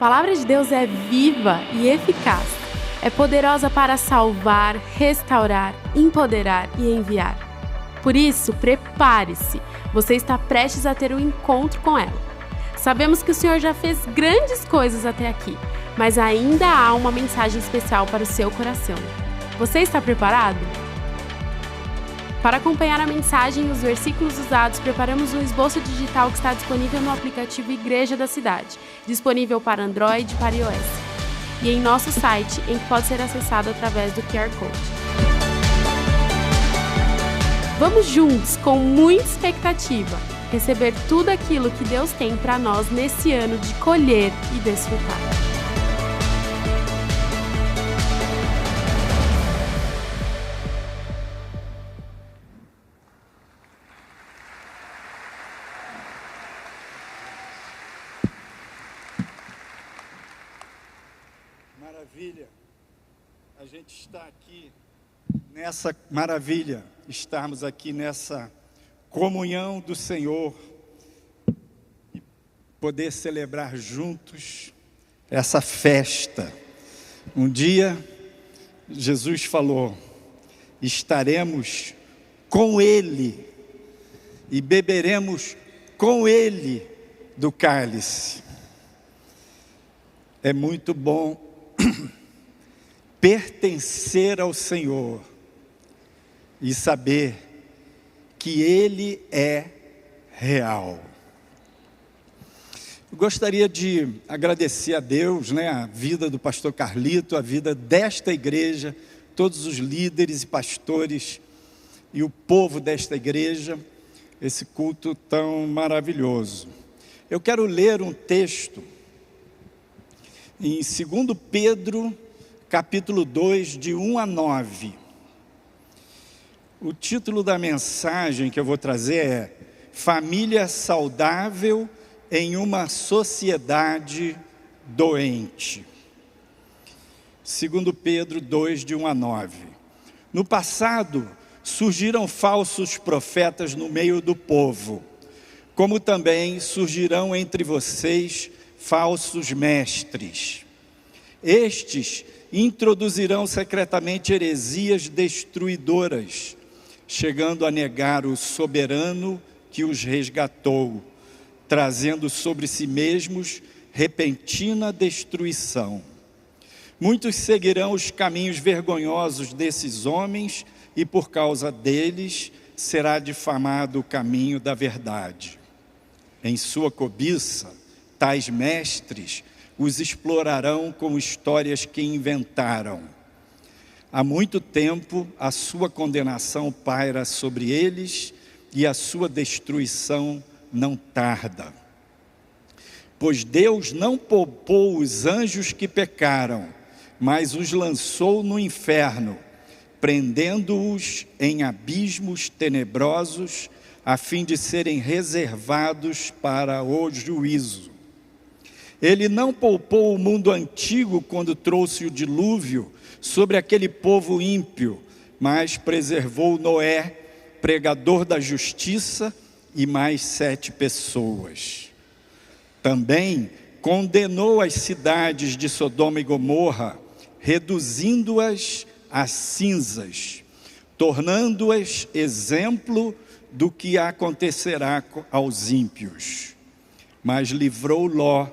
palavra de Deus é viva e eficaz. É poderosa para salvar, restaurar, empoderar e enviar. Por isso, prepare-se. Você está prestes a ter um encontro com ela. Sabemos que o Senhor já fez grandes coisas até aqui, mas ainda há uma mensagem especial para o seu coração. Você está preparado? Para acompanhar a mensagem e os versículos usados, preparamos um esboço digital que está disponível no aplicativo Igreja da Cidade, disponível para Android e para iOS, e em nosso site, em que pode ser acessado através do QR Code. Vamos juntos, com muita expectativa, receber tudo aquilo que Deus tem para nós nesse ano de colher e desfrutar. Maravilha, a gente está aqui nessa maravilha, estarmos aqui nessa comunhão do Senhor e poder celebrar juntos essa festa. Um dia, Jesus falou, estaremos com Ele e beberemos com Ele do cálice. É muito bom pertencer ao Senhor e saber que Ele é real. Eu gostaria de agradecer a Deus, a vida do pastor Carlito, a vida desta igreja, todos os líderes e pastores e o povo desta igreja, esse culto tão maravilhoso. Eu quero ler um texto em 2 Pedro, capítulo 2, de 1 a 9. O título da mensagem que eu vou trazer é Família Saudável em uma Sociedade Doente. 2 Pedro 2, de 1 a 9. No passado, surgiram falsos profetas no meio do povo, como também surgirão entre vocês falsos mestres. Estes introduzirão secretamente heresias destruidoras, chegando a negar o soberano que os resgatou, trazendo sobre si mesmos repentina destruição. Muitos seguirão os caminhos vergonhosos desses homens e por causa deles será difamado o caminho da verdade. Em sua cobiça, tais mestres os explorarão com histórias que inventaram. Há muito tempo a sua condenação paira sobre eles e a sua destruição não tarda. Pois Deus não poupou os anjos que pecaram, mas os lançou no inferno, prendendo-os em abismos tenebrosos, a fim de serem reservados para o juízo. Ele não poupou o mundo antigo quando trouxe o dilúvio sobre aquele povo ímpio, mas preservou Noé, pregador da justiça, e mais 7 pessoas. Também condenou as cidades de Sodoma e Gomorra, reduzindo-as a cinzas, tornando-as exemplo do que acontecerá aos ímpios. Mas livrou Ló,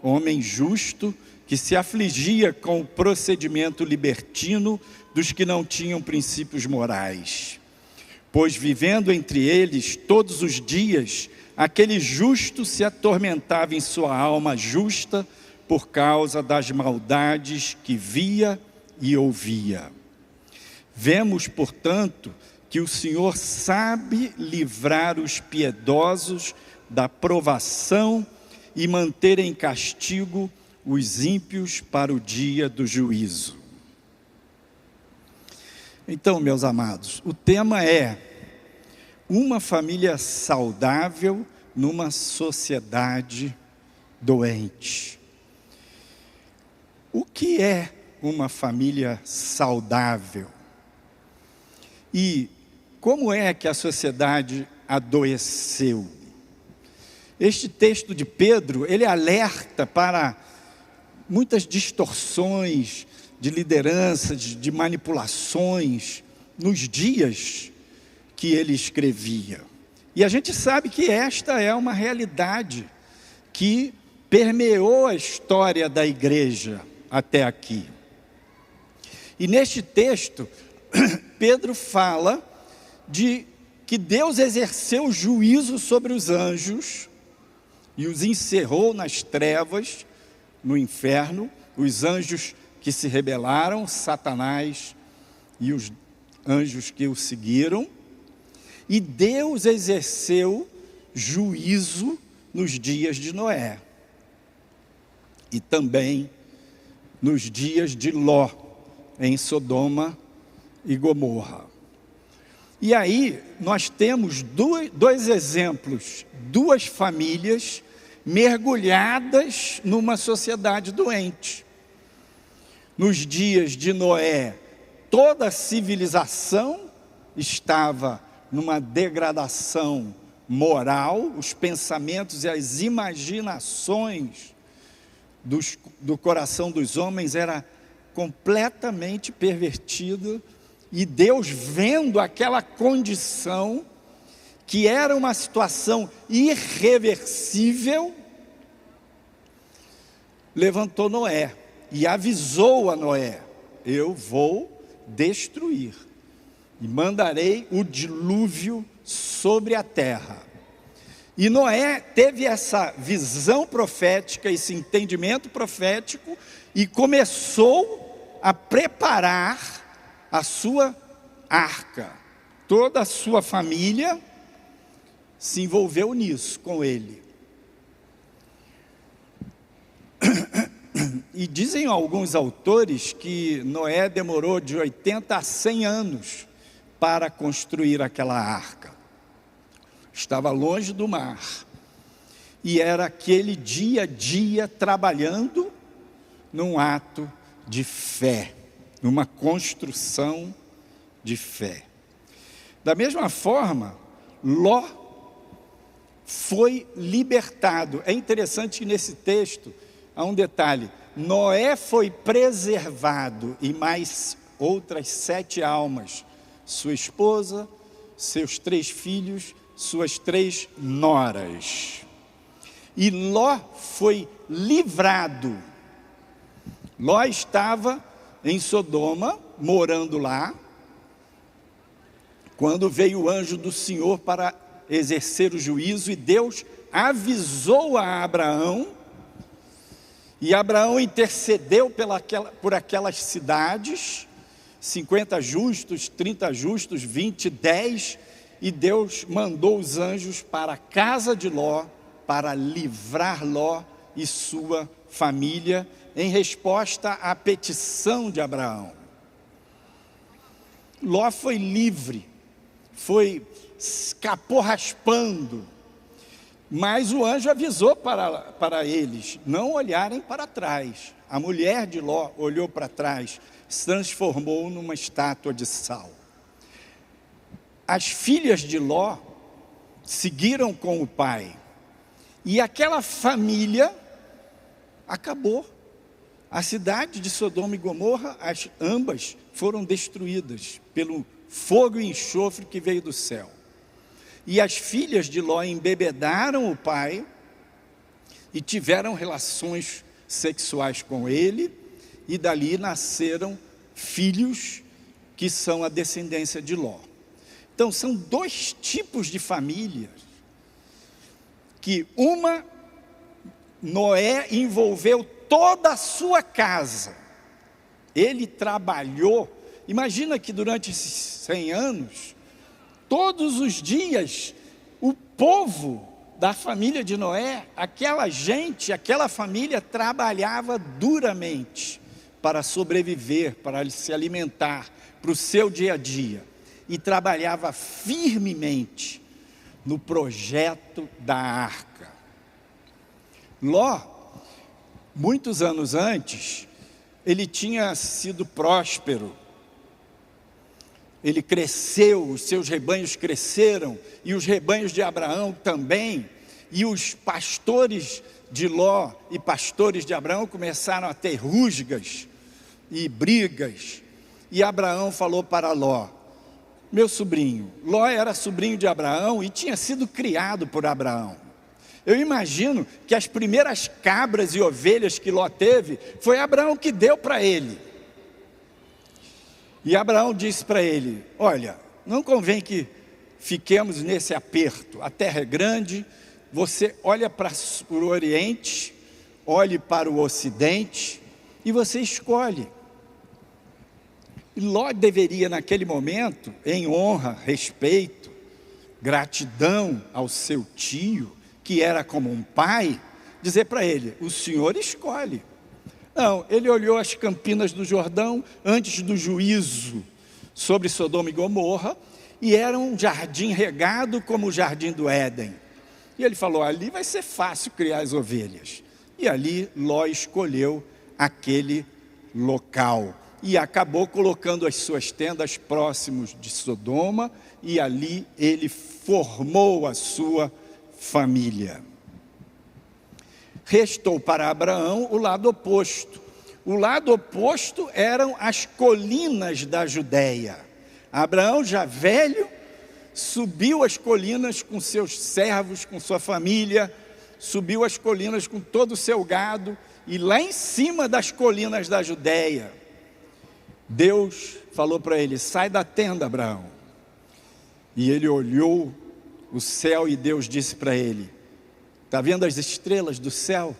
homem justo, que se afligia com o procedimento libertino dos que não tinham princípios morais. Pois vivendo entre eles todos os dias, aquele justo se atormentava em sua alma justa por causa das maldades que via e ouvia. Vemos, portanto, que o Senhor sabe livrar os piedosos da provação e manter em castigo os ímpios para o dia do juízo. Então, meus amados, o tema é uma família saudável numa sociedade doente. O que é uma família saudável? E como é que a sociedade adoeceu? Este texto de Pedro, ele alerta para muitas distorções de liderança, de manipulações nos dias que ele escrevia. E a gente sabe que esta é uma realidade que permeou a história da igreja até aqui. E neste texto, Pedro fala de que Deus exerceu juízo sobre os anjos e os encerrou nas trevas, no inferno, os anjos que se rebelaram, Satanás e os anjos que o seguiram. E Deus exerceu juízo nos dias de Noé e também nos dias de Ló, em Sodoma e Gomorra. E aí nós temos dois exemplos, duas famílias mergulhadas numa sociedade doente. Nos dias de Noé, toda a civilização estava numa degradação moral, os pensamentos e as imaginações do coração dos homens era completamente pervertido, e Deus, vendo aquela condição, que era uma situação irreversível, levantou Noé e avisou a Noé: eu vou destruir e mandarei o dilúvio sobre a terra. E Noé teve essa visão profética, esse entendimento profético, e começou a preparar a sua arca. Toda a sua família se envolveu nisso com ele. E dizem alguns autores que Noé demorou de 80 a 100 anos para construir aquela arca. Estava longe do mar. E era aquele dia a dia trabalhando num ato de fé, numa construção de fé. Da mesma forma, Ló foi libertado. É interessante que nesse texto há um detalhe: Noé foi preservado e mais outras 7 almas, sua esposa, seus 3 filhos, suas 3 noras. E Ló foi livrado. Ló estava em Sodoma, morando lá, quando veio o anjo do Senhor para exercer o juízo, e Deus avisou a Abraão, e Abraão intercedeu por aquelas cidades, 50 justos, 30 justos, 20, 10, e Deus mandou os anjos para a casa de Ló, para livrar Ló e sua família, em resposta à petição de Abraão. Ló foi livre, escapou raspando, mas o anjo avisou para eles não olharem para trás. A mulher de Ló olhou para trás, se transformou numa estátua de sal. As filhas de Ló seguiram com o pai, e aquela família acabou. A cidade de Sodoma e Gomorra, ambas foram destruídas pelo fogo e enxofre que veio do céu. E as filhas de Ló embebedaram o pai e tiveram relações sexuais com ele, e dali nasceram filhos que são a descendência de Ló. Então são 2 tipos de famílias, que uma, Noé envolveu toda a sua casa. Ele trabalhou. Imagina que durante esses 100 anos, todos os dias, o povo da família de Noé, aquela gente, aquela família trabalhava duramente para sobreviver, para se alimentar, para o seu dia a dia. E trabalhava firmemente no projeto da arca. Ló, muitos anos antes, ele tinha sido próspero. Ele cresceu, os seus rebanhos cresceram, e os rebanhos de Abraão também, e os pastores de Ló e pastores de Abraão começaram a ter rusgas e brigas. E Abraão falou para Ló: meu sobrinho, Ló era sobrinho de Abraão e tinha sido criado por Abraão. Eu imagino que as primeiras cabras e ovelhas que Ló teve, foi Abraão que deu para ele. E Abraão disse para ele: olha, não convém que fiquemos nesse aperto, a terra é grande, você olha para o Oriente, olhe para o Ocidente, e você escolhe. E Ló deveria naquele momento, em honra, respeito, gratidão ao seu tio, que era como um pai, dizer para ele: o senhor escolhe. Não, ele olhou as campinas do Jordão antes do juízo sobre Sodoma e Gomorra, e era um jardim regado como o jardim do Éden. E ele falou: ali vai ser fácil criar as ovelhas. E ali Ló escolheu aquele local. E acabou colocando as suas tendas próximos de Sodoma, e ali ele formou a sua família. Restou para Abraão o lado oposto. O lado oposto eram as colinas da Judéia. Abraão, já velho, subiu as colinas com seus servos, com sua família, subiu as colinas com todo o seu gado, e lá em cima das colinas da Judéia, Deus falou para ele: sai da tenda, Abraão. E ele olhou o céu e Deus disse para ele: está vendo as estrelas do céu?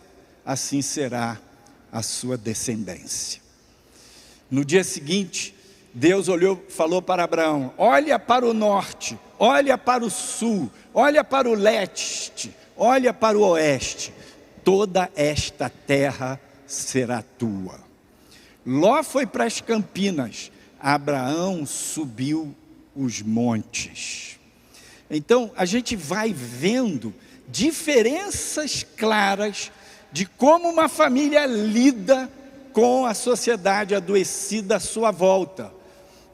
Assim será a sua descendência. No dia seguinte, Deus falou para Abraão: olha para o norte, olha para o sul, olha para o leste, olha para o oeste, toda esta terra será tua. Ló foi para as campinas, Abraão subiu os montes. Então a gente vai vendo diferenças claras de como uma família lida com a sociedade adoecida à sua volta.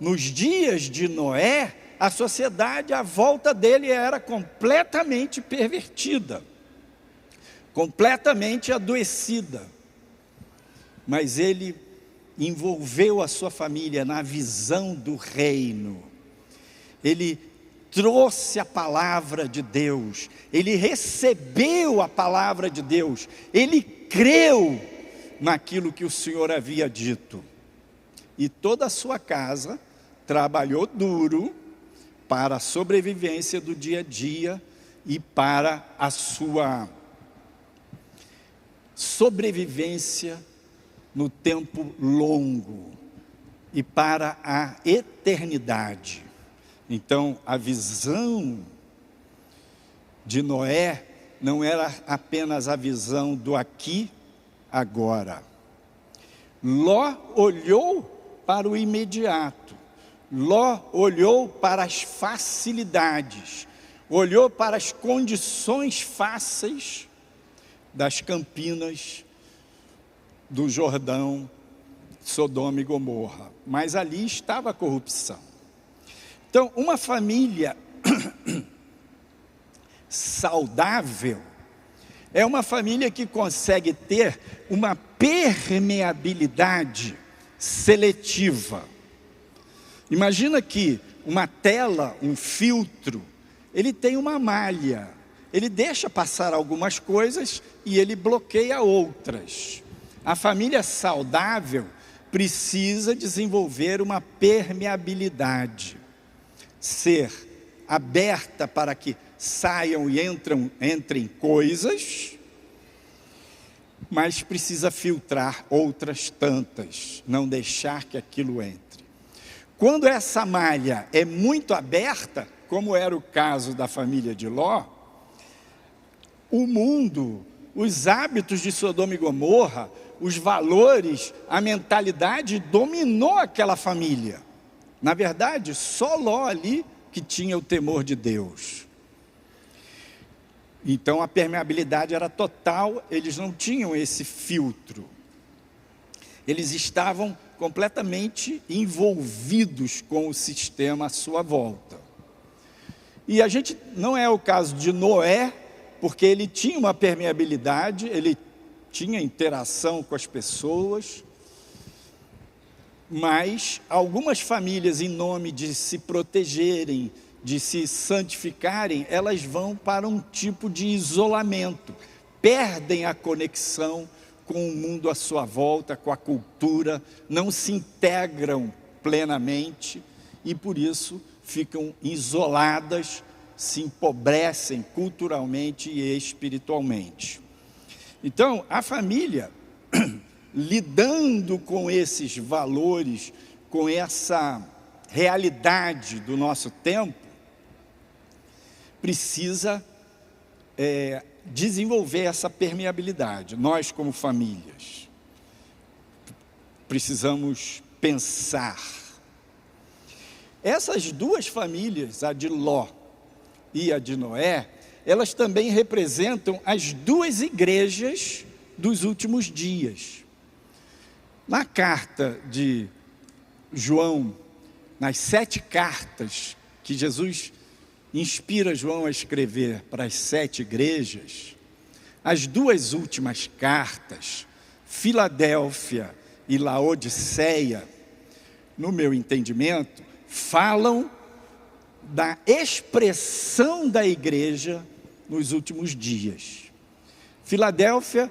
Nos dias de Noé, a sociedade à volta dele era completamente pervertida, completamente adoecida. Mas ele envolveu a sua família na visão do reino. Ele trouxe a palavra de Deus, ele recebeu a palavra de Deus, ele creu naquilo que o Senhor havia dito. E toda a sua casa trabalhou duro para a sobrevivência do dia a dia e para a sua sobrevivência no tempo longo e para a eternidade. Então, a visão de Noé não era apenas a visão do aqui, agora. Ló olhou para o imediato. Ló olhou para as facilidades, olhou para as condições fáceis das campinas do Jordão, Sodoma e Gomorra. Mas ali estava a corrupção. Então, uma família saudável é uma família que consegue ter uma permeabilidade seletiva. Imagina que uma tela, um filtro, ele tem uma malha, ele deixa passar algumas coisas e ele bloqueia outras. A família saudável precisa desenvolver uma permeabilidade, ser aberta para que saiam e entrem coisas, mas precisa filtrar outras tantas, não deixar que aquilo entre. Quando essa malha é muito aberta, como era o caso da família de Ló, o mundo, os hábitos de Sodoma e Gomorra, os valores, a mentalidade dominou aquela família. Na verdade, só Ló ali que tinha o temor de Deus. Então a permeabilidade era total, eles não tinham esse filtro. Eles estavam completamente envolvidos com o sistema à sua volta. E a gente não é o caso de Noé, porque ele tinha uma permeabilidade, ele tinha interação com as pessoas, mas algumas famílias, em nome de se protegerem, de se santificarem, elas vão para um tipo de isolamento, perdem a conexão com o mundo à sua volta, com a cultura, não se integram plenamente e por isso ficam isoladas, se empobrecem culturalmente e espiritualmente. Então, a família, lidando com esses valores, com essa realidade do nosso tempo, precisa desenvolver essa permeabilidade. Nós, como famílias, precisamos pensar. Essas duas famílias, a de Ló e a de Noé, elas também representam as duas igrejas dos últimos dias. Na carta de João, nas 7 cartas que Jesus inspira João a escrever para as 7 igrejas, as duas últimas cartas, Filadélfia e Laodiceia, no meu entendimento, falam da expressão da igreja nos últimos dias. Filadélfia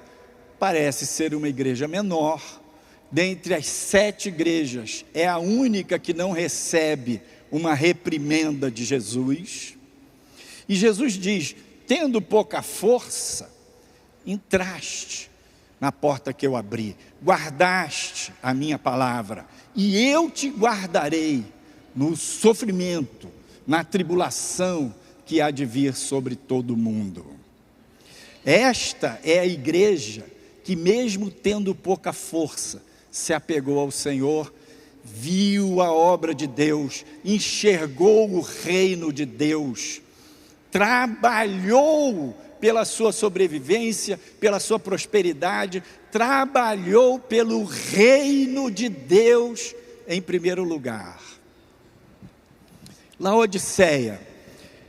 parece ser uma igreja menor, dentre as 7 igrejas, é a única que não recebe uma reprimenda de Jesus. E Jesus diz: tendo pouca força, entraste na porta que eu abri, guardaste a minha palavra, e eu te guardarei no sofrimento, na tribulação que há de vir sobre todo o mundo. Esta é a igreja que, mesmo tendo pouca força, se apegou ao Senhor, viu a obra de Deus, enxergou o reino de Deus, trabalhou pela sua sobrevivência, pela sua prosperidade, trabalhou pelo reino de Deus em primeiro lugar. Laodiceia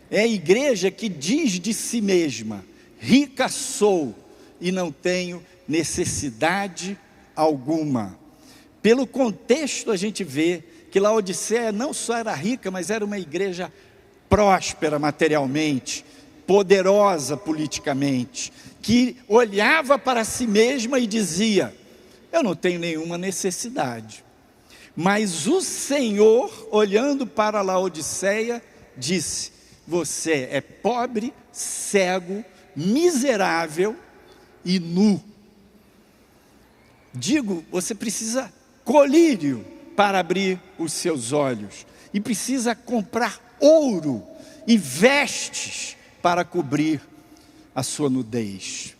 é a igreja que diz de si mesma: rica sou e não tenho necessidade alguma. Pelo contexto a gente vê que Laodiceia não só era rica, mas era uma igreja próspera materialmente, poderosa politicamente, que olhava para si mesma e dizia: eu não tenho nenhuma necessidade. Mas o Senhor, olhando para Laodiceia, disse: você é pobre, cego, miserável e nu. Digo, você precisa colírio para abrir os seus olhos, e precisa comprar ouro e vestes para cobrir a sua nudez.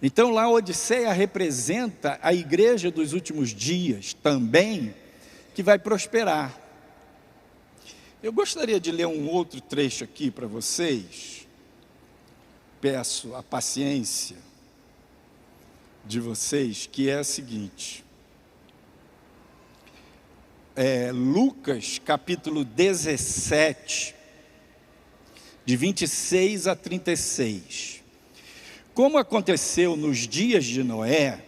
Então, Laodiceia representa a igreja dos últimos dias também, que vai prosperar. Eu gostaria de ler um outro trecho aqui para vocês. Peço a paciência de vocês, que é a seguinte. Lucas capítulo 17, de 26 a 36. Como aconteceu nos dias de Noé,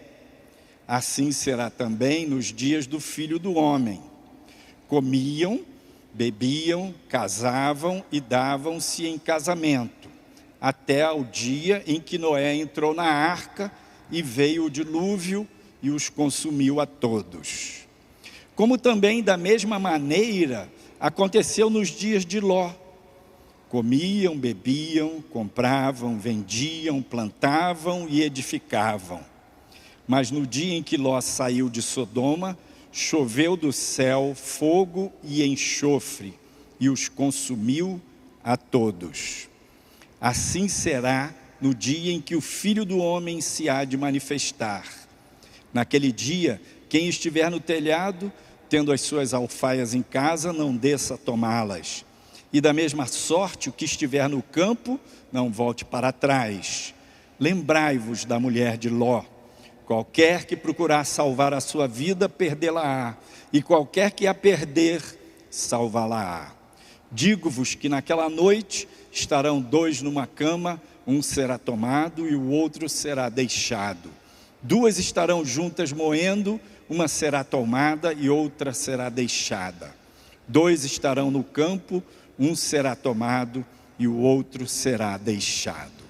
assim será também nos dias do Filho do Homem. Comiam, bebiam, casavam e davam-se em casamento, até ao dia em que Noé entrou na arca e veio o dilúvio e os consumiu a todos. Como também da mesma maneira aconteceu nos dias de Ló. Comiam, bebiam, compravam, vendiam, plantavam e edificavam. Mas no dia em que Ló saiu de Sodoma, choveu do céu fogo e enxofre, e os consumiu a todos. Assim será no dia em que o Filho do Homem se há de manifestar. Naquele dia, quem estiver no telhado, tendo as suas alfaias em casa, não desça a tomá-las. E da mesma sorte, o que estiver no campo, não volte para trás. Lembrai-vos da mulher de Ló. Qualquer que procurar salvar a sua vida, perdê-la-á. E qualquer que a perder, salvá-la-á. Digo-vos que naquela noite estarão 2 numa cama, um será tomado e o outro será deixado. Duas estarão juntas moendo, uma será tomada e outra será deixada. Dois estarão no campo, um será tomado e o outro será deixado.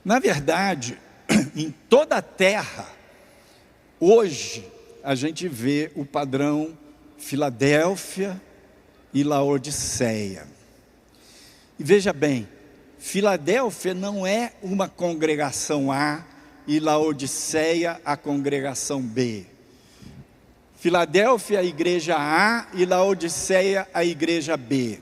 Na verdade, em toda a terra, hoje, a gente vê o padrão Filadélfia e Laodiceia. E veja bem, Filadélfia não é uma congregação A e Laodiceia a congregação B. Filadélfia a igreja A e Laodiceia a igreja B.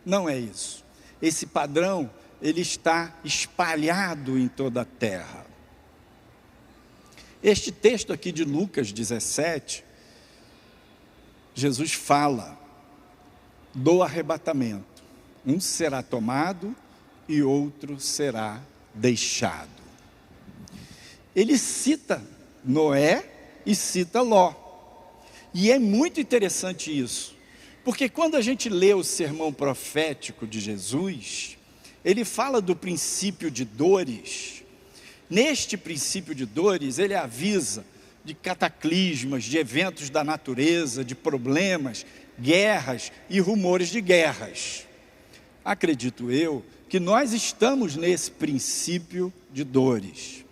Não é isso. Esse padrão, ele está espalhado em toda a terra. Este texto aqui de Lucas 17, Jesus fala do arrebatamento. Um será tomado e outro será deixado. Ele cita Noé e cita Ló. E é muito interessante isso, porque quando a gente lê o sermão profético de Jesus, ele fala do princípio de dores. Neste princípio de dores, ele avisa de cataclismas, de eventos da natureza, de problemas, guerras e rumores de guerras. Acredito eu que nós estamos nesse princípio de dores.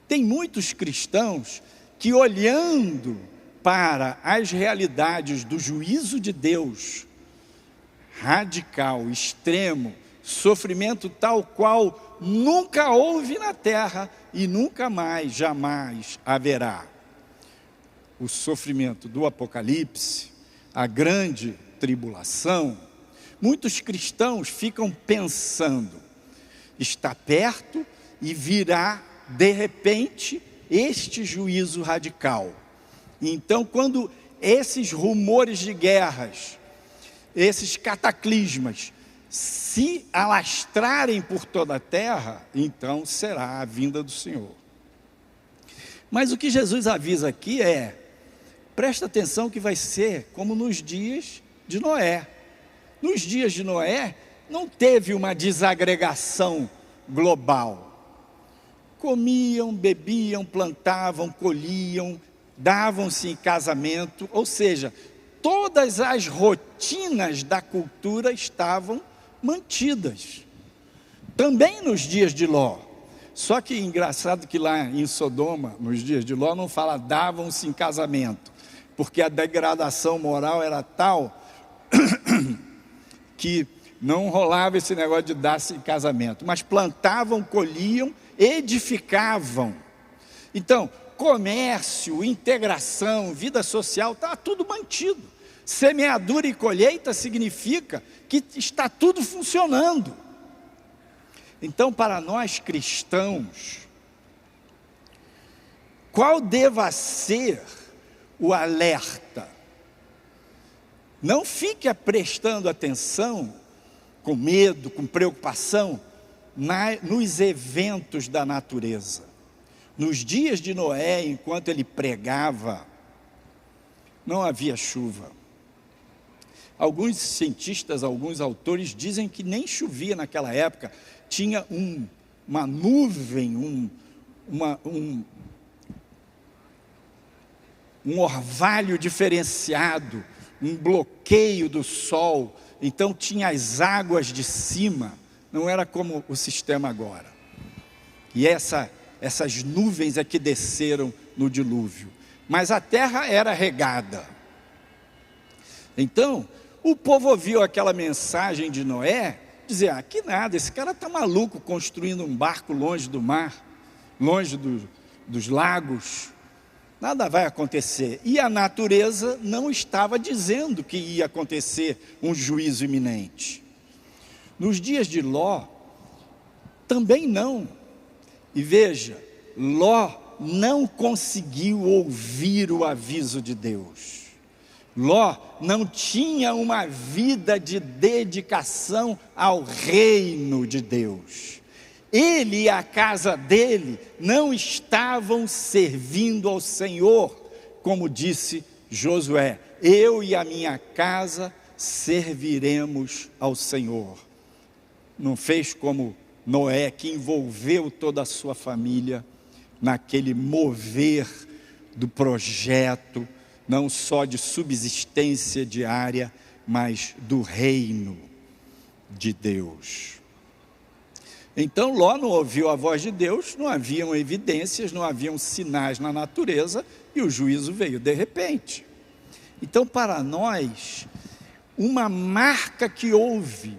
Tem muitos cristãos que, olhando para as realidades do juízo de Deus, radical, extremo, sofrimento tal qual nunca houve na terra e nunca mais, jamais haverá. O sofrimento do Apocalipse, a grande tribulação, muitos cristãos ficam pensando, está perto e virá de repente este juízo radical. Então, quando esses rumores de guerras, esses cataclismas se alastrarem por toda a terra, então será a vinda do Senhor. Mas o que Jesus avisa aqui é, presta atenção que vai ser como nos dias de Noé. Nos dias de Noé, não teve uma desagregação global. Comiam, bebiam, plantavam, colhiam, davam-se em casamento, ou seja, todas as rotinas da cultura estavam mantidas. Também nos dias de Ló. Só que engraçado que lá em Sodoma, nos dias de Ló, não fala davam-se em casamento, porque a degradação moral era tal que não rolava esse negócio de dar-se em casamento, mas plantavam, colhiam, edificavam. Então, comércio, integração, vida social, está tudo mantido. Semeadura e colheita significa que está tudo funcionando. Então, para nós cristãos, qual deva ser o alerta? Não fique prestando atenção, com medo, com preocupação, nos eventos da natureza. Nos dias de Noé, enquanto ele pregava, não havia chuva. Alguns cientistas, alguns autores dizem que nem chovia naquela época. Tinha uma nuvem, um orvalho diferenciado, um bloqueio do sol. Então tinha as águas de cima, não era como o sistema agora. E essas nuvens é que desceram no dilúvio. Mas a terra era regada. Então, o povo ouviu aquela mensagem de Noé, dizer, que nada, esse cara está maluco construindo um barco longe do mar, longe dos lagos, nada vai acontecer. E a natureza não estava dizendo que ia acontecer um juízo iminente. Nos dias de Ló, também não. E veja, Ló não conseguiu ouvir o aviso de Deus. Ló não tinha uma vida de dedicação ao reino de Deus. Ele e a casa dele não estavam servindo ao Senhor, como disse Josué, eu e a minha casa serviremos ao Senhor. não fez como Noé, que envolveu toda a sua família naquele mover do projeto, não só de subsistência diária, mas do reino de Deus. Então Ló não ouviu a voz de Deus, não haviam evidências, não haviam sinais na natureza, e o juízo veio de repente. Então, para nós, uma marca que houve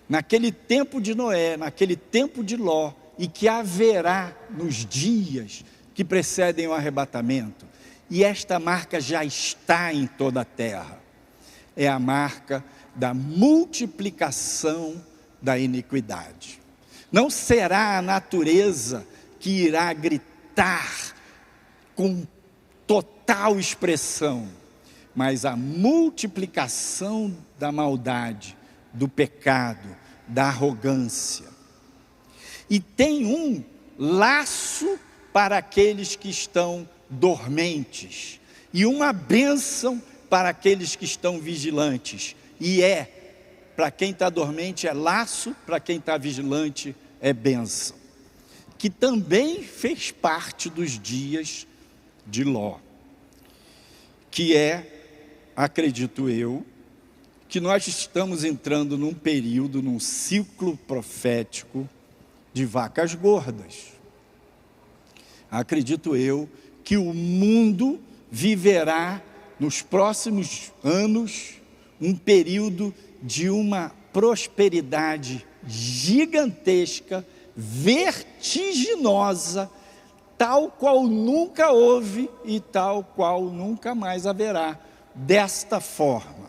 naquele tempo de Noé, naquele tempo de Ló, e que haverá nos dias que precedem o arrebatamento, e esta marca já está em toda a terra, é a marca da multiplicação da iniquidade. Não será a natureza que irá gritar com total expressão, mas a multiplicação da maldade, do pecado, da arrogância. E tem um laço para aqueles que estão dormentes, e uma bênção para aqueles que estão vigilantes. E para quem está dormente é laço, para quem está vigilante é bênção. Que também fez parte dos dias de Ló. Que acredito eu, que nós estamos entrando num período, num ciclo profético de vacas gordas. Acredito eu que o mundo viverá nos próximos anos um período de uma prosperidade gigantesca, vertiginosa, tal qual nunca houve e tal qual nunca mais haverá, desta forma.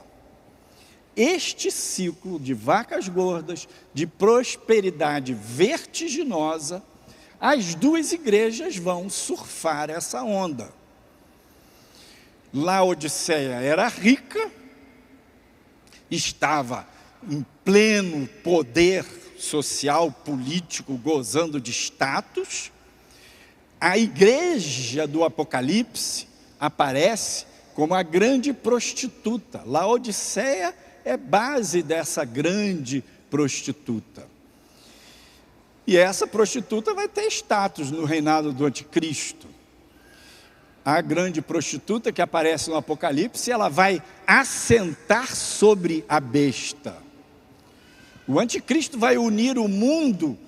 Este ciclo de vacas gordas, de prosperidade vertiginosa, as duas igrejas vão surfar essa onda. Laodiceia era rica, estava em pleno poder social, político, gozando de status. A igreja do Apocalipse aparece como a grande prostituta. Laodiceia é base dessa grande prostituta. E essa prostituta vai ter status no reinado do anticristo. A grande prostituta que aparece no Apocalipse, ela vai assentar sobre a besta. O anticristo vai unir o mundo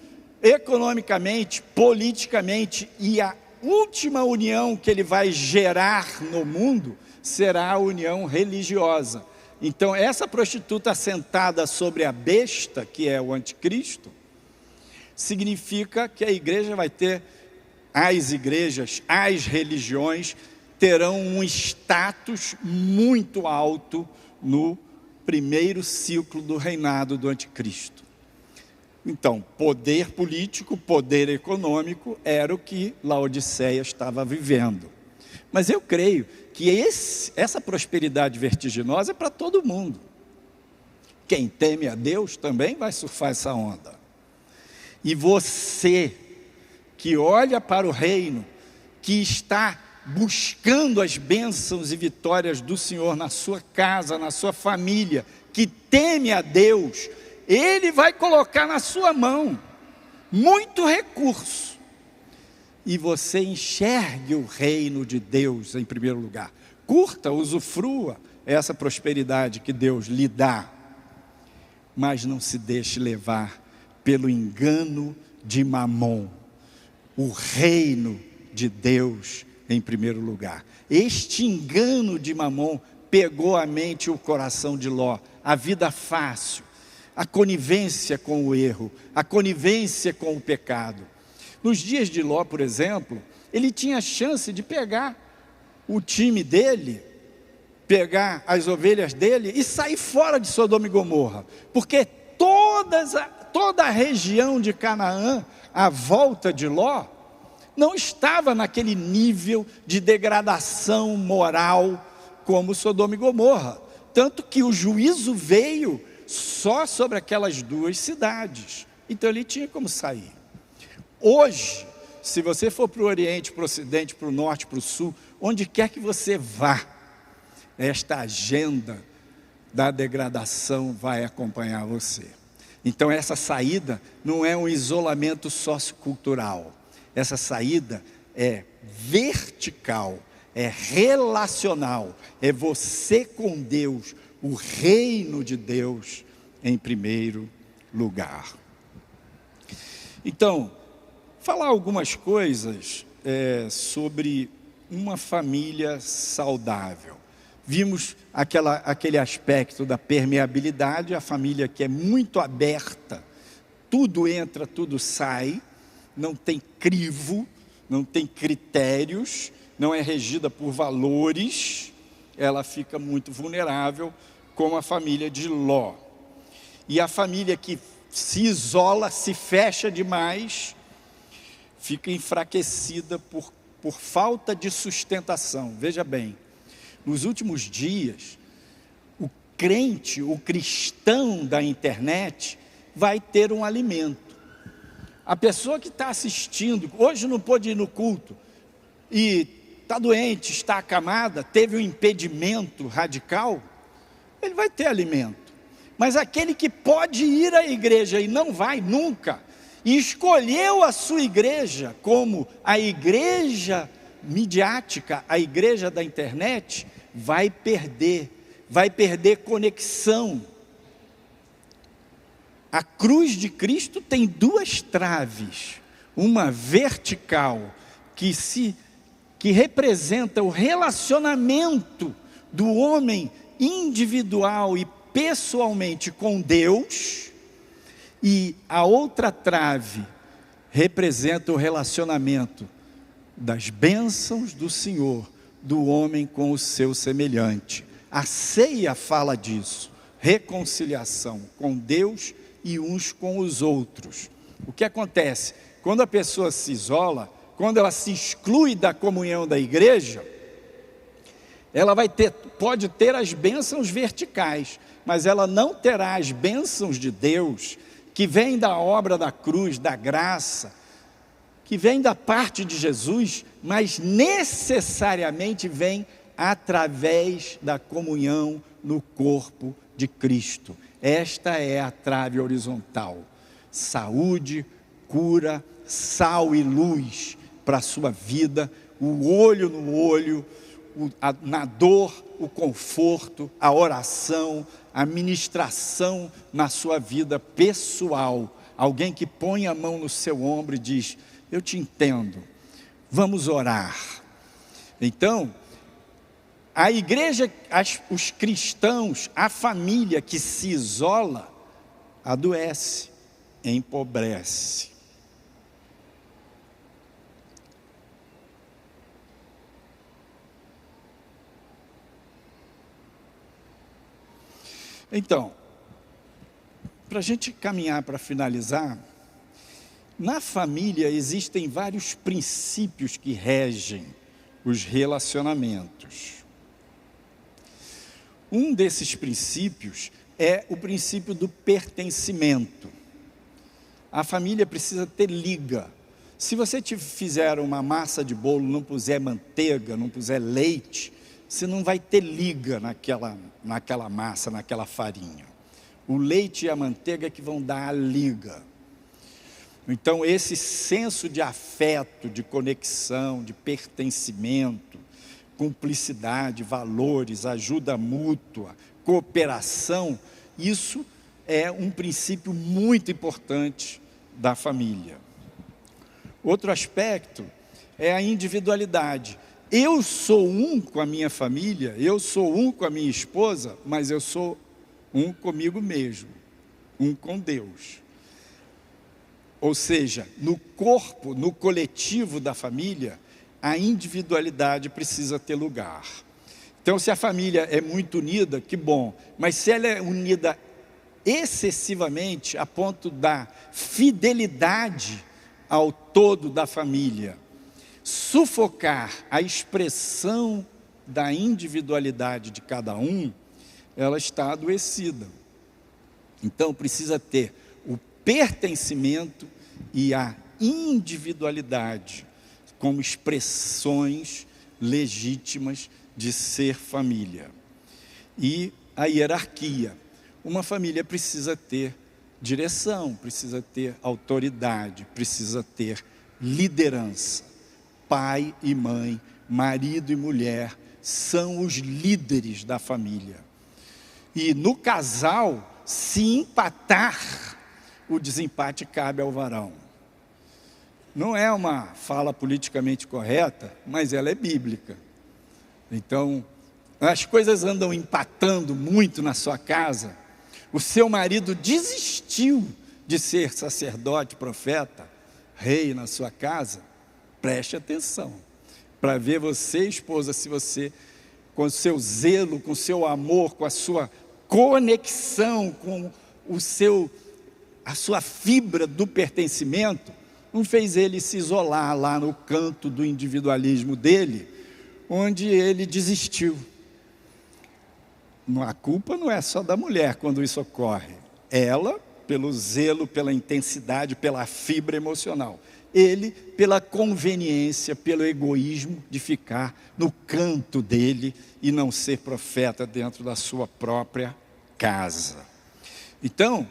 economicamente, politicamente, e a última união que ele vai gerar no mundo será a união religiosa. Então, essa prostituta assentada sobre a besta, que é o anticristo, significa que a igreja vai ter, as igrejas, as religiões, terão um status muito alto no primeiro ciclo do reinado do anticristo. Então, poder político, poder econômico, era o que Laodiceia estava vivendo. Mas eu creio que essa prosperidade vertiginosa é para todo mundo. Quem teme a Deus também vai surfar essa onda. E você, que olha para o reino, que está buscando as bênçãos e vitórias do Senhor na sua casa, na sua família, que teme a Deus, Ele vai colocar na sua mão muito recurso. E você enxergue o reino de Deus em primeiro lugar. Curta, usufrua essa prosperidade que Deus lhe dá. Mas não se deixe levar pelo engano de Mamon. O reino de Deus em primeiro lugar. Este engano de Mamon pegou a mente e o coração de Ló. A vida fácil, a conivência com o erro, a conivência com o pecado. Nos dias de Ló, por exemplo, ele tinha a chance de pegar o time dele, pegar as ovelhas dele e sair fora de Sodoma e Gomorra, porque toda a região de Canaã, à volta de Ló, não estava naquele nível de degradação moral como Sodoma e Gomorra, tanto que o juízo veio só sobre aquelas duas cidades, então ele tinha como sair. Hoje, se você for para o Oriente, para o Ocidente, para o Norte, para o Sul, onde quer que você vá, esta agenda da degradação vai acompanhar você. Então essa saída não é um isolamento sociocultural, essa saída é vertical, é relacional, é você com Deus, o reino de Deus em primeiro lugar. Então, falar algumas coisas sobre uma família saudável. Vimos aquele aspecto da permeabilidade, a família que é muito aberta, tudo entra, tudo sai, não tem crivo, não tem critérios, não é regida por valores, ela fica muito vulnerável, como a família de Ló. E a família que se isola, se fecha demais, fica enfraquecida por falta de sustentação. Veja bem, nos últimos dias, o crente, o cristão da internet, vai ter um alimento. A pessoa que está assistindo, hoje não pôde ir no culto, e está doente, está acamada, teve um impedimento radical, ele vai ter alimento. Mas aquele que pode ir à igreja e não vai nunca, e escolheu a sua igreja como a igreja midiática, a igreja da internet, vai perder conexão. A cruz de Cristo tem duas traves, uma vertical que representa o relacionamento do homem individual e pessoalmente com Deus, e a outra trave representa o relacionamento das bênçãos do Senhor, do homem com o seu semelhante. A ceia fala disso, reconciliação com Deus e uns com os outros. O que acontece? Quando a pessoa se isola, quando ela se exclui da comunhão da igreja, ela pode ter as bênçãos verticais, mas ela não terá as bênçãos de Deus, que vem da obra da cruz, da graça, que vem da parte de Jesus, mas necessariamente vem através da comunhão no corpo de Cristo. Esta é a trave horizontal: saúde, cura, sal e luz para a sua vida, o olho no olho, na dor, o conforto, a oração, a ministração na sua vida pessoal. Alguém que põe a mão no seu ombro e diz: eu te entendo, vamos orar. Então, a igreja, os cristãos, a família que se isola, adoece, empobrece. Então, para a gente caminhar para finalizar, na família existem vários princípios que regem os relacionamentos. Um desses princípios é o princípio do pertencimento. A família precisa ter liga. Se você fizer uma massa de bolo, não puser manteiga, não puser leite, você não vai ter liga naquela massa, naquela farinha. O leite e a manteiga é que vão dar a liga. Então esse senso de afeto, de conexão, de pertencimento, cumplicidade, valores, ajuda mútua, cooperação, isso é um princípio muito importante da família. Outro aspecto é a individualidade. Eu sou um com a minha família, eu sou um com a minha esposa, mas eu sou um comigo mesmo, um com Deus. Ou seja, no corpo, no coletivo da família, a individualidade precisa ter lugar. Então, se a família é muito unida, que bom, mas se ela é unida excessivamente a ponto da fidelidade ao todo da família, sufocar a expressão da individualidade de cada um, ela está adoecida. Então precisa ter o pertencimento e a individualidade como expressões legítimas de ser família. E a hierarquia. Uma família precisa ter direção, precisa ter autoridade, precisa ter liderança. Pai e mãe, marido e mulher são os líderes da família. E no casal, se empatar, o desempate cabe ao varão. Não é uma fala politicamente correta, mas ela é bíblica. Então, as coisas andam empatando muito na sua casa. O seu marido desistiu de ser sacerdote, profeta, rei na sua casa. Preste atenção, para ver você, esposa, se você, com o seu zelo, com o seu amor, com a sua conexão, com a sua fibra do pertencimento, não fez ele se isolar lá no canto do individualismo dele, onde ele desistiu. A culpa não é só da mulher quando isso ocorre. Ela, pelo zelo, pela intensidade, pela fibra emocional. Ele, pela conveniência, pelo egoísmo de ficar no canto dele e não ser profeta dentro da sua própria casa. Então,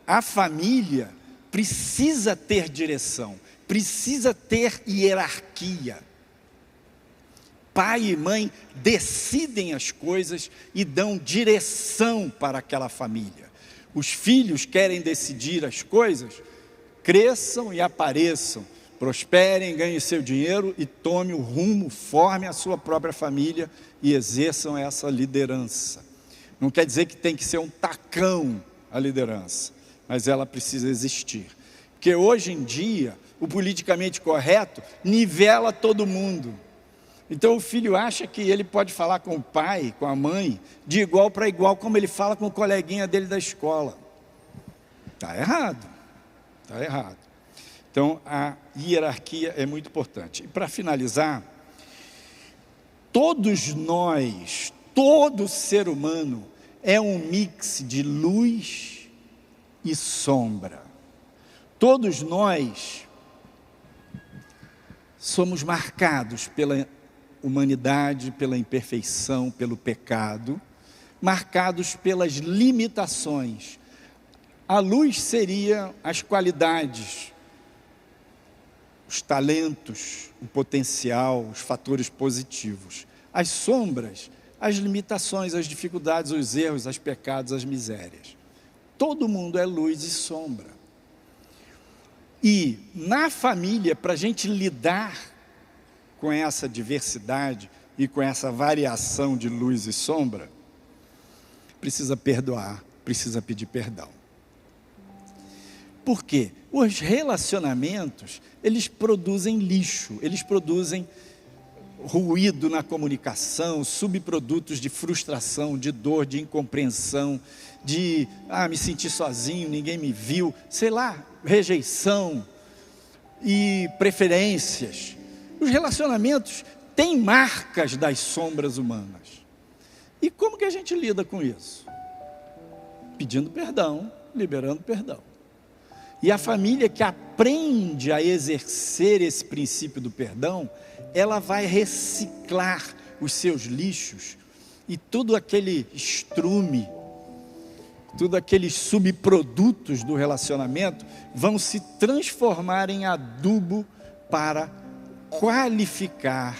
a família precisa ter direção, precisa ter hierarquia. Pai e mãe decidem as coisas e dão direção para aquela família. Os filhos querem decidir as coisas, cresçam e apareçam, prosperem, ganhem seu dinheiro e tomem o rumo, formem a sua própria família e exerçam essa liderança. Não quer dizer que tem que ser um tacão a liderança, mas ela precisa existir. Porque hoje em dia, o politicamente correto nivela todo mundo. Então o filho acha que ele pode falar com o pai, com a mãe, de igual para igual, como ele fala com o coleguinha dele da escola. Está errado, está errado. Então a hierarquia é muito importante. E para finalizar, todos nós, todo ser humano é um mix de luz e sombra. Todos nós somos marcados pela humanidade, pela imperfeição, pelo pecado, marcados pelas limitações. A luz seria as qualidades, os talentos, o potencial, os fatores positivos. As sombras, as limitações, as dificuldades, os erros, os pecados, as misérias. Todo mundo é luz e sombra. E na família, para a gente lidar com essa diversidade e com essa variação de luz e sombra, precisa perdoar, precisa pedir perdão. Por quê? Os relacionamentos, eles produzem lixo, eles produzem ruído na comunicação, subprodutos de frustração, de dor, de incompreensão, de me sentir sozinho, ninguém me viu, sei lá, rejeição e preferências. Os relacionamentos têm marcas das sombras humanas. E como que a gente lida com isso? Pedindo perdão, liberando perdão. E a família que aprende a exercer esse princípio do perdão, ela vai reciclar os seus lixos e todo aquele estrume, tudo aqueles subprodutos do relacionamento vão se transformar em adubo para qualificar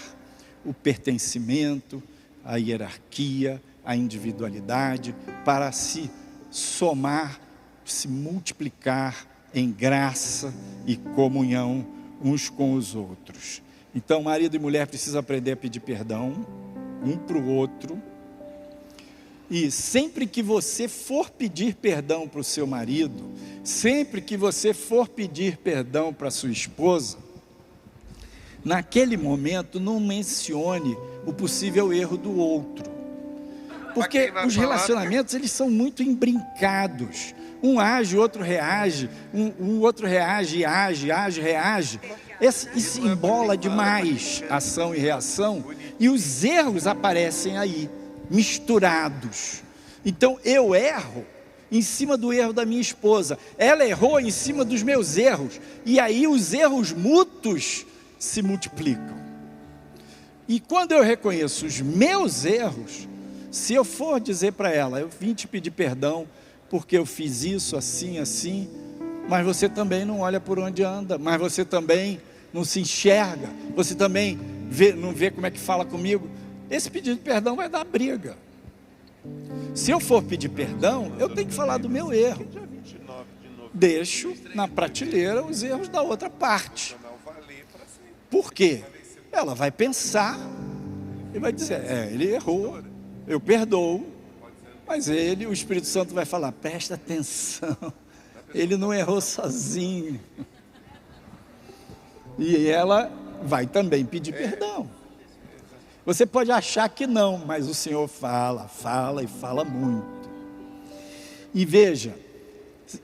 o pertencimento, a hierarquia, a individualidade, para se somar, se multiplicar em graça e comunhão uns com os outros. Então, marido e mulher precisam aprender a pedir perdão um para o outro. E sempre que você for pedir perdão para o seu marido, sempre que você for pedir perdão para a sua esposa, naquele momento não mencione o possível erro do outro. Porque os relacionamentos, eles são muito embrincados. Um age, o outro reage, um outro reage, age, reage. Isso embola demais ação e reação, e os erros aparecem aí, misturados. Então eu erro em cima do erro da minha esposa, ela errou em cima dos meus erros, e aí os erros mútuos se multiplicam. E quando eu reconheço os meus erros, se eu for dizer para ela, eu vim te pedir perdão porque eu fiz isso, assim, assim. Mas você também não olha por onde anda, mas você também não se enxerga, você também não vê como é que fala comigo. Esse pedido de perdão vai dar briga. Se eu for pedir perdão, eu tenho que falar do meu erro. Deixo na prateleira os erros da outra parte. Por quê? Ela vai pensar e vai dizer, ele errou, eu perdoo. Mas o Espírito Santo vai falar, presta atenção, ele não errou sozinho. E ela vai também pedir perdão. Você pode achar que não, mas o Senhor fala e fala muito. E veja,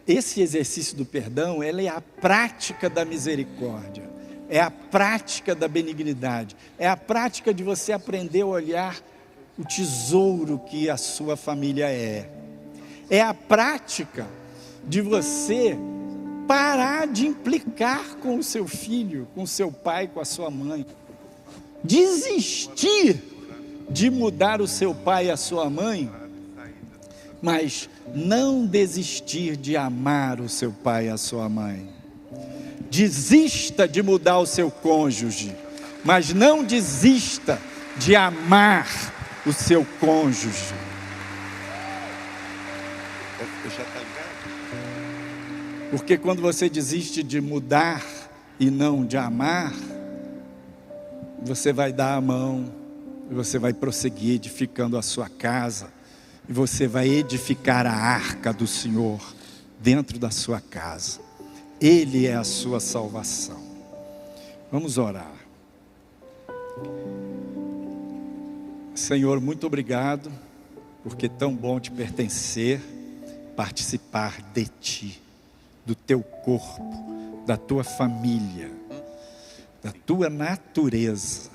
esse exercício do perdão, é a prática da misericórdia, é a prática da benignidade, é a prática de você aprender a olhar o tesouro que a sua família é a prática de você parar de implicar com o seu filho, com o seu pai, com a sua mãe, desistir de mudar o seu pai e a sua mãe, mas não desistir de amar o seu pai e a sua mãe. Desista de mudar o seu cônjuge, mas não desista de amar o seu cônjuge. Porque quando você desiste de mudar e não de amar, você vai dar a mão, e você vai prosseguir edificando a sua casa, e você vai edificar a arca do Senhor dentro da sua casa. Ele é a sua salvação. Vamos orar. Senhor, muito obrigado, porque é tão bom te pertencer, participar de ti, do teu corpo, da tua família, da tua natureza.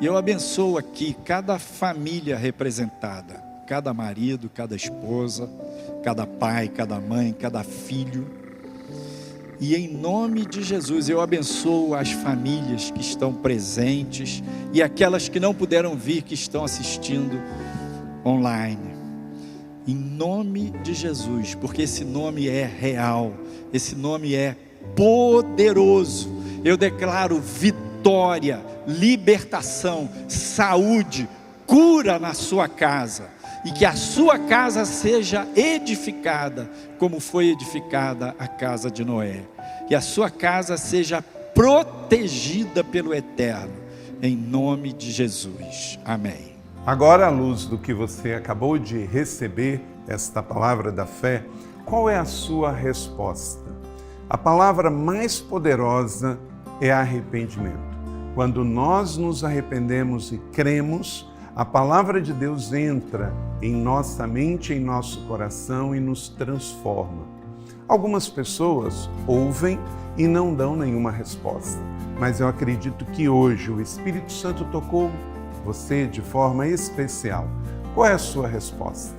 E eu abençoo aqui cada família representada, cada marido, cada esposa, cada pai, cada mãe, cada filho. E em nome de Jesus eu abençoo as famílias que estão presentes e aquelas que não puderam vir, que estão assistindo online. Em nome de Jesus, porque esse nome é real, esse nome é poderoso. Eu declaro vitória, libertação, saúde, cura na sua casa. E que a sua casa seja edificada, como foi edificada a casa de Noé. Que a sua casa seja protegida pelo Eterno, em nome de Jesus. Amém. Agora, à luz do que você acabou de receber, esta palavra da fé, qual é a sua resposta? A palavra mais poderosa é arrependimento. Quando nós nos arrependemos e cremos, a palavra de Deus entra em nossa mente, em nosso coração e nos transforma. Algumas pessoas ouvem e não dão nenhuma resposta, mas eu acredito que hoje o Espírito Santo tocou você de forma especial. Qual é a sua resposta?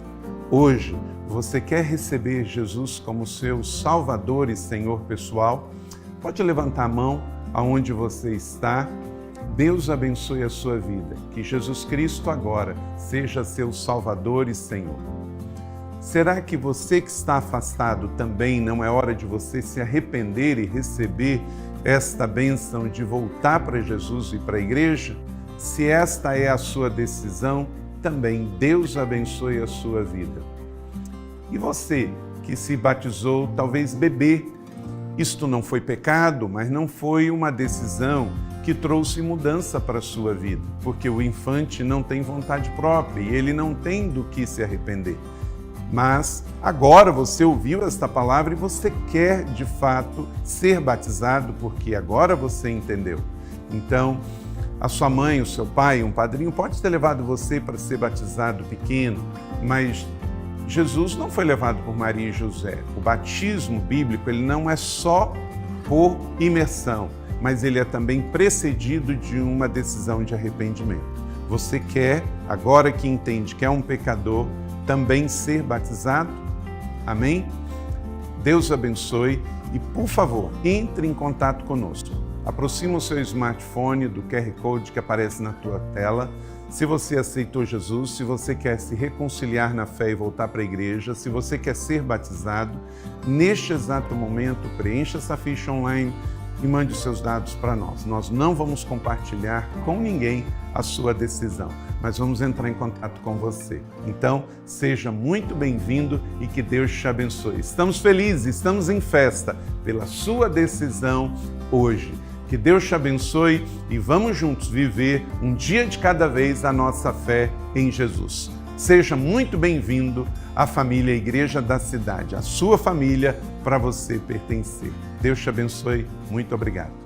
Hoje, você quer receber Jesus como seu Salvador e Senhor pessoal? Pode levantar a mão aonde você está. Deus abençoe a sua vida. Que Jesus Cristo agora seja seu Salvador e Senhor. Será que você que está afastado também não é hora de você se arrepender e receber esta bênção de voltar para Jesus e para a igreja? Se esta é a sua decisão, também Deus abençoe a sua vida. E você que se batizou, talvez bebê, isto não foi pecado, mas não foi uma decisão que trouxe mudança para a sua vida, porque o infante não tem vontade própria e ele não tem do que se arrepender. Mas agora você ouviu esta palavra e você quer de fato ser batizado, porque agora você entendeu. Então, a sua mãe, o seu pai, um padrinho pode ter levado você para ser batizado pequeno, mas Jesus não foi levado por Maria e José. O batismo bíblico, ele não é só por imersão, mas ele é também precedido de uma decisão de arrependimento. Você quer, agora que entende que é um pecador, também ser batizado? Amém? Deus abençoe e, por favor, entre em contato conosco. Aproxima o seu smartphone do QR Code que aparece na tua tela. Se você aceitou Jesus, se você quer se reconciliar na fé e voltar para a igreja, se você quer ser batizado, neste exato momento, preencha essa ficha online e mande os seus dados para nós. Nós não vamos compartilhar com ninguém a sua decisão, mas vamos entrar em contato com você. Então, seja muito bem-vindo e que Deus te abençoe. Estamos felizes, estamos em festa pela sua decisão hoje. Que Deus te abençoe e vamos juntos viver um dia de cada vez a nossa fé em Jesus. Seja muito bem-vindo à família Igreja da Cidade, a sua família para você pertencer. Deus te abençoe. Muito obrigado.